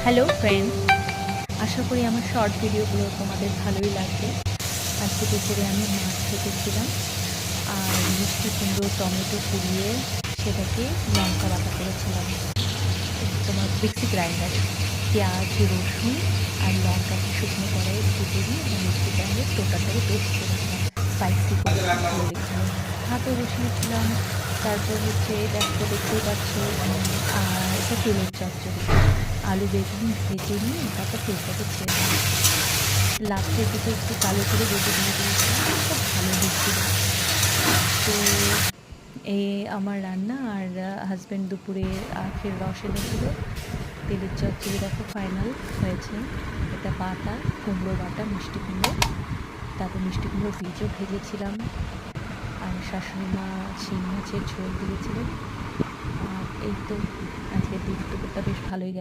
Hello friends, আশা করি আমার short ভিডিওগুলো তোমাদের ভালোই লাগবে। আজকে দুপুরে আমি মাছ ভেজেছিলাম আর মিষ্টি কুমড়ো টমেটো পুড়িয়ে সেটাকে লঙ্কা বাটা করেছিলাম তোমার মিক্সি গ্রাইন্ডারে। পেঁয়াজ রসুন আর লঙ্কাকে শুকনো কড়াইয়ে ভেজে দিয়ে আমি মিক্সি গ্রাইন্ডারে টোটালটাকে পেস্ট করেছিলাম, স্পাইসি করে ভালো লেগেছিলো। ভাতও বসিয়েছিলাম। তারপর দেখো, দেখতেই পাচ্ছ। আর এটা তেলের চচ্চড়ি, আলু বেগুন ভেজে নিয়ে তারপর তেলটাকে ছেড়ে দিই। লাস্টের দিকে একটু কালো করে বেটে দিয়ে দিয়েছিলাম, খুব ভালো হয়েছিল। তো এই আমার রান্না। আর হাজব্যান্ড দুপুরে আখের রস এনেছিল। তেলের চচ্চড়ি দেখো ফাইনাল হয়েছে। এটা বাটা কুমড়ো, বাটা মিষ্টি কুমড়ো, তারপর মিষ্টি কুমড়ো বীজও ভেজেছিলাম। আর শাশুড়ি মা শিং মাছের ঝোল দিয়েছিলেন। আর এই তো আজকের দুপুরটা বেশ ভালোই গেল।